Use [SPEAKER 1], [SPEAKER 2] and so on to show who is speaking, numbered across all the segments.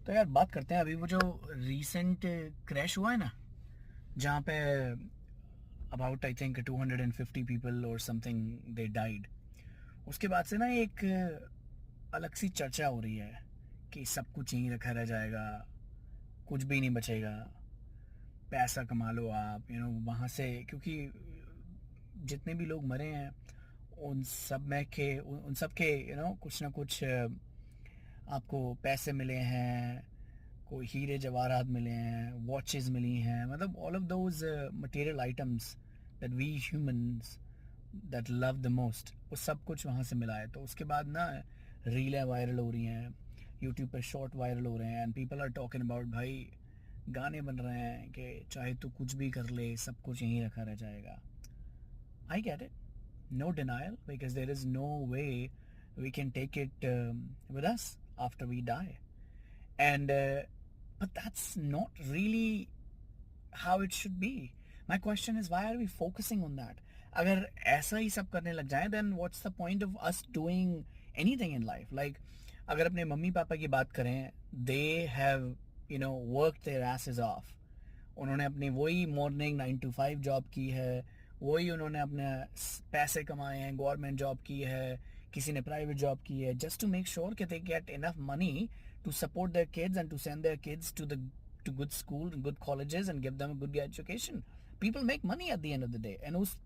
[SPEAKER 1] तो यार बात करते हैं अभी वो जो रीसेंट क्रैश हुआ है ना, जहाँ पे अबाउट आई थिंक 250 पीपल और समथिंग दे डाइड। उसके बाद से ना एक अलग सी चर्चा हो रही है कि सब कुछ यहीं रखा रह जाएगा, कुछ भी नहीं बचेगा, पैसा कमा लो आप वहाँ से, क्योंकि जितने भी लोग मरे हैं उन सब में के उन सब के कुछ ना कुछ आपको पैसे मिले हैं, कोई हीरे जवाहरात मिले हैं, वॉचेस मिली हैं, मतलब all of those material items that we humans that love the most, वो सब कुछ वहाँ से मिला है। तो उसके बाद ना रीलें वायरल हो रही हैं, यूट्यूब पे शॉर्ट वायरल हो रहे हैं, and people are talking about, भाई गाने बन रहे हैं कि चाहे तू कुछ भी कर ले सब कुछ यहीं रखा रह जाएगा। I get it, no denial, because there is no way we can take it with us after we die. And but that's not really how it should be. My question is, why are we focusing on that? अगर ऐसा ही सब करने लग जाए, then what's the point of us doing anything in life? Like अगर अपने mummy papa की बात करें, they have worked their asses off. उन्होंने अपनी वही मॉर्निंग 9 to 5 जॉब की है, वही उन्होंने अपने पैसे कमाए हैं, गवर्नमेंट जॉब की है, किसी ने प्राइवेट जॉब की है, जस्ट टू मेक श्योर कि they get enough money to support their kids and to send their kids to good school, good colleges and give them a good education. People make money at the end of the day. And उस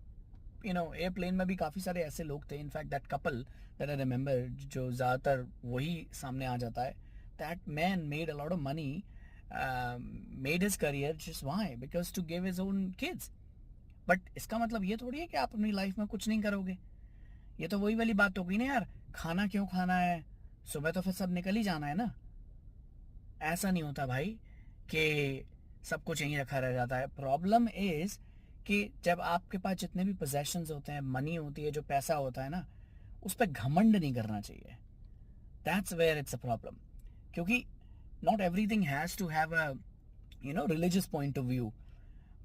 [SPEAKER 1] airplane में भी काफ़ी सारे ऐसे लोग थे, in fact that couple that I remember, जो ज़्यादातर वही सामने आ जाता है, that man made a lot of money, made his career just why? Because to give his own kids. But इसका मतलब ये थोड़ी है कि आप अपनी लाइफ में कुछ नहीं करोगे। ये तो वही वाली बात हो गई ना यार, खाना क्यों खाना है, सुबह तो फिर सब निकल ही जाना है ना। ऐसा नहीं होता भाई कि सब कुछ यहीं रखा रह जाता है। प्रॉब्लम इज कि जब आपके पास जितने भी पोजेशंस होते हैं, मनी होती है, जो पैसा होता है ना, उस पर घमंड नहीं करना चाहिए। That's where it's a problem. क्योंकि not everything has to have a religious point of view.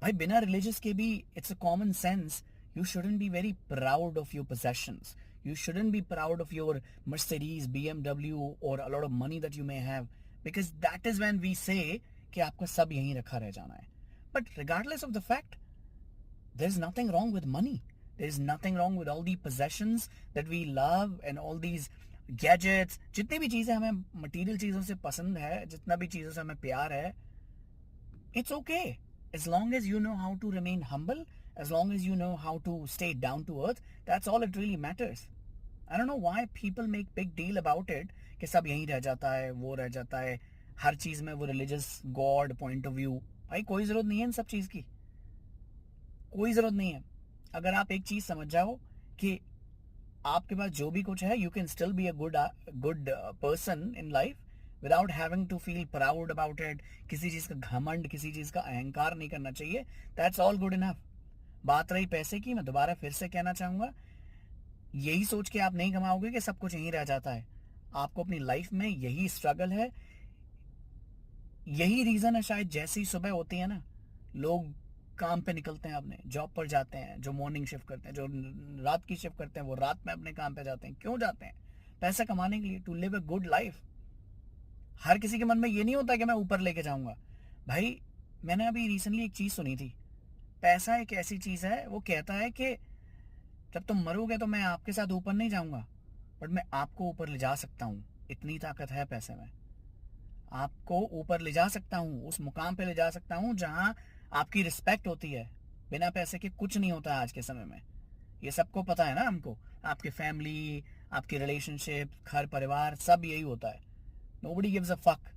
[SPEAKER 1] भाई बिना रिलीजियस के भी it's a common sense, you shouldn't be very proud of your possessions. You shouldn't be proud of your Mercedes, BMW or a lot of money that you may have, because that is when we say कि आपका सब यहीं रखा रह जाना है। But regardless of the fact, there is nothing wrong with money. There is nothing wrong with all the possessions that we love and all these gadgets. जितनी भी चीज़ें हमें मटेरियल चीज़ों से पसंद है, जितना भी चीज़ों से हमें प्यार है, it's okay. As long as you know how to remain humble, as long as you know how to stay down to earth, that's all it really matters. I don't know why people make big deal about it कि सब यहीं रह जाता है, वो रह जाता है, हर चीज़ में वो religious God point of view. भाई कोई ज़रूरत नहीं है इन सब चीज़ की, कोई ज़रूरत नहीं है। अगर आप एक चीज़ समझ जाओ कि आपके पास जो भी कुछ है, you can still be a good person in life without having to feel proud about it. किसी चीज़ का घमंड, किसी चीज़ का अहंकार नहीं करना चाहिए। That's all good enough. बात रही पैसे की, मैं दोबारा फिर से कहना चाहूँगा, यही सोच के आप नहीं कमाओगे कि सब कुछ यहीं रह जाता है। आपको अपनी लाइफ में यही स्ट्रगल है, यही रीज़न है शायद। जैसी सुबह होती है ना, लोग काम पे निकलते हैं, अपने जॉब पर जाते हैं, जो मॉर्निंग शिफ्ट करते हैं, जो रात की शिफ्ट करते हैं, वो रात में अपने काम पे जाते हैं। क्यों जाते हैं? पैसा कमाने के लिए, to live a good life. हर किसी के मन में ये नहीं होता कि मैं ऊपर लेके जाऊंगा। भाई मैंने अभी रिसेंटली एक चीज़ सुनी थी, पैसा एक ऐसी चीज़ है, वो कहता है कि जब तुम मरोगे तो मैं आपके साथ ऊपर नहीं जाऊंगा, बट मैं आपको ऊपर ले जा सकता हूँ। इतनी ताकत है पैसे में। आपको ऊपर ले जा सकता हूँ, उस मुकाम पे ले जा सकता हूँ जहाँ आपकी रिस्पेक्ट होती है। बिना पैसे के कुछ नहीं होता है आज के समय में, ये सबको पता है ना हमको। आपकी फैमिली, आपकी रिलेशनशिप, घर परिवार, सब यही होता है। Nobody gives a fuck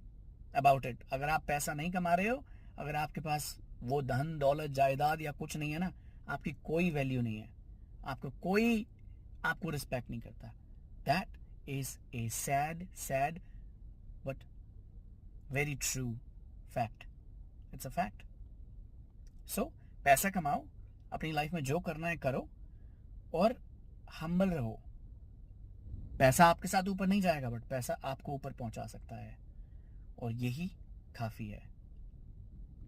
[SPEAKER 1] about it. अगर आप पैसा नहीं कमा रहे हो, अगर आपके पास वो धन दौलत जायदाद या कुछ नहीं है ना, आपकी कोई वैल्यू नहीं है, आपको कोई आपको रिस्पेक्ट नहीं करता। That is a sad sad but very true fact. It's a fact. So पैसा कमाओ, अपनी लाइफ में जो करना है करो, और हम्बल रहो। पैसा आपके साथ ऊपर नहीं जाएगा, बट पैसा आपको ऊपर पहुंचा सकता है, और यही काफ़ी है।